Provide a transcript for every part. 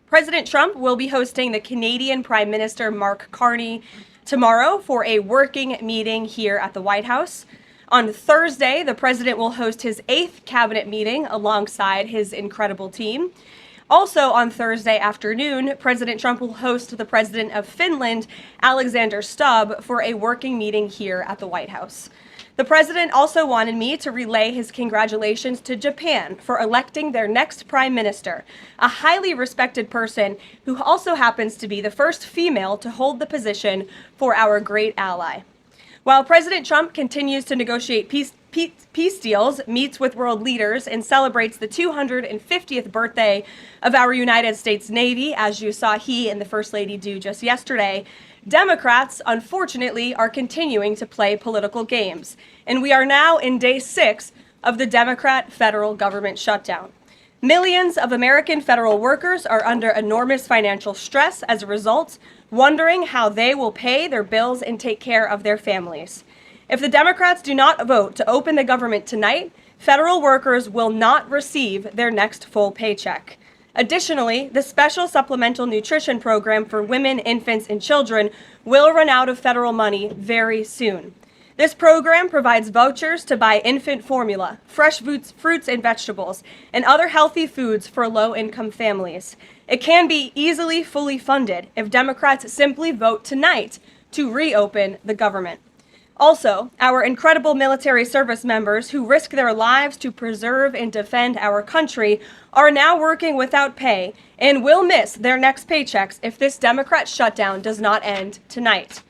President Trump will be hosting the Canadian Prime Minister Mark Carney tomorrow for a working meeting here at the White House. On Thursday, the president will host his 8th cabinet meeting alongside his incredible team. Also on Thursday afternoon, President Trump will host the president of Finland, Alexander Stubb, for a working meeting here at the White House. The president also wanted me to relay his congratulations to Japan for electing their next prime minister, a highly respected person who also happens to be the first female to hold the position for our great ally. While President Trump continues to negotiate peace deals, meets with world leaders, and celebrates the 250th birthday of our United States Navy, as you saw he and the First Lady do just yesterday, Democrats, unfortunately, are continuing to play political games, and we are now in day 6 of the Democrat federal government shutdown. Millions of American federal workers are under enormous financial stress as a result, wondering how they will pay their bills and take care of their families. If the Democrats do not vote to open the government tonight, federal workers will not receive their next full paycheck. Additionally, the special supplemental nutrition program for women, infants, and children will run out of federal money very soon. This program provides vouchers to buy infant formula, fresh fruits and vegetables, and other healthy foods for low-income families. It can be easily fully funded if Democrats simply vote tonight to reopen the government. Also, our incredible military service members who risk their lives to preserve and defend our country are now working without pay and will miss their next paychecks if this Democrat shutdown does not end tonight.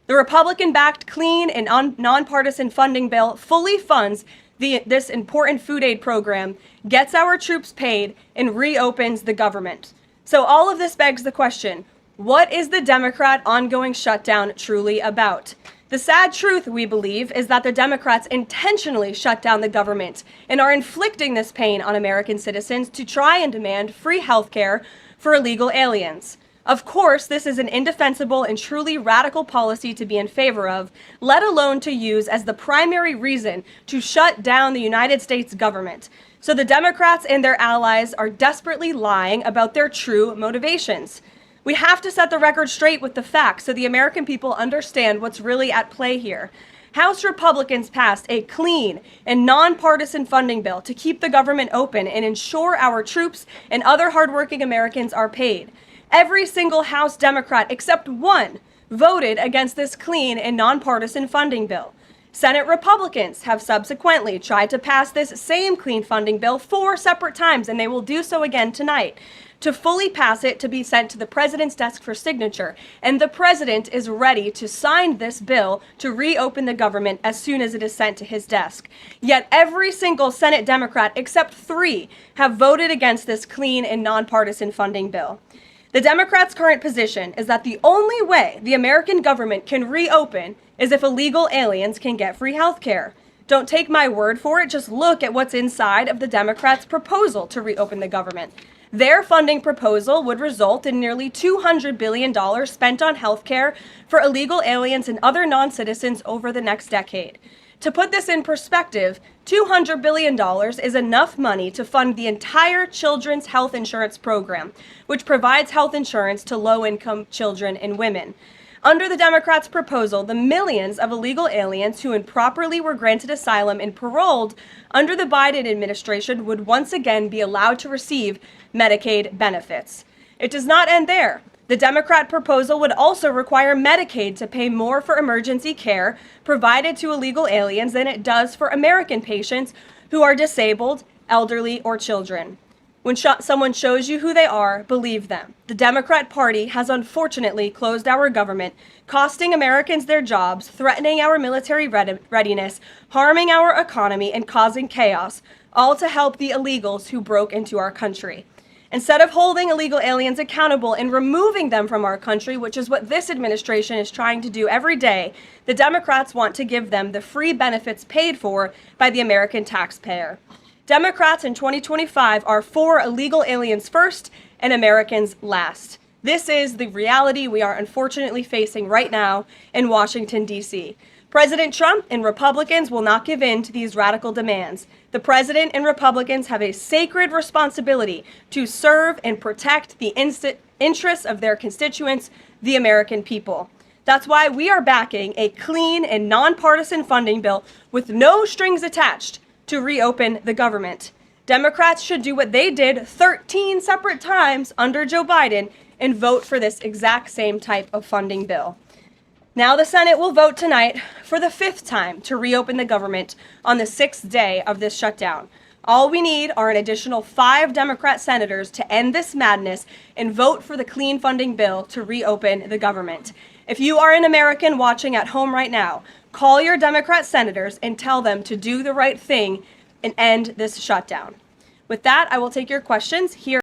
The Republican-backed clean and nonpartisan funding bill fully funds this important food aid program, gets our troops paid, and reopens the government. So all of this begs the question, what is the Democrat ongoing shutdown truly about? The sad truth, we believe, is that the Democrats intentionally shut down the government and are inflicting this pain on American citizens to try and demand free health care for illegal aliens. Of course, this is an indefensible and truly radical policy to be in favor of, let alone to use as the primary reason to shut down the United States government. So the Democrats and their allies are desperately lying about their true motivations. We have to set the record straight with the facts so the American people understand what's really at play here. House Republicans passed a clean and nonpartisan funding bill to keep the government open and ensure our troops and other hardworking Americans are paid. Every single House Democrat except one voted against this clean and nonpartisan funding bill. Senate Republicans have subsequently tried to pass this same clean funding bill 4 separate times, and they will do so again tonight. To fully pass it to be sent to the president's desk for signature, and the president is ready to sign this bill to reopen the government as soon as it is sent to his desk. Yet every single Senate Democrat except 3 have voted against this clean and nonpartisan funding bill. The Democrats' current position is that the only way the American government can reopen is if illegal aliens can get free health care. Don't take my word for it, just look at what's inside of the Democrats' proposal to reopen the government. Their funding proposal would result in nearly $200 billion spent on health care for illegal aliens and other non-citizens over the next decade. To put this in perspective, $200 billion is enough money to fund the entire children's health insurance program, which provides health insurance to low-income children and women. Under the Democrats' proposal, the millions of illegal aliens who improperly were granted asylum and paroled under the Biden administration would once again be allowed to receive Medicaid benefits. It does not end there. The Democrat proposal would also require Medicaid to pay more for emergency care provided to illegal aliens than it does for American patients who are disabled, elderly, or children. When someone shows you who they are, believe them. The Democrat Party has unfortunately closed our government, costing Americans their jobs, threatening our military readiness, harming our economy, and causing chaos, all to help the illegals who broke into our country. Instead of holding illegal aliens accountable and removing them from our country, which is what this administration is trying to do every day, the Democrats want to give them the free benefits paid for by the American taxpayer. Democrats in 2025 are for illegal aliens first and Americans last. This is the reality we are unfortunately facing right now in Washington, D.C. President Trump and Republicans will not give in to these radical demands. The president and Republicans have a sacred responsibility to serve and protect the interests of their constituents, the American people. That's why we are backing a clean and nonpartisan funding bill with no strings attached to reopen the government. Democrats should do what they did 13 separate times under Joe Biden and vote for this exact same type of funding bill. Now the Senate will vote tonight for the 5th time to reopen the government on the 6th day of this shutdown. All we need are an additional 5 Democrat senators to end this madness and vote for the clean funding bill to reopen the government. If you are an American watching at home right now, call your Democrat senators and tell them to do the right thing and end this shutdown. With that, I will take your questions here.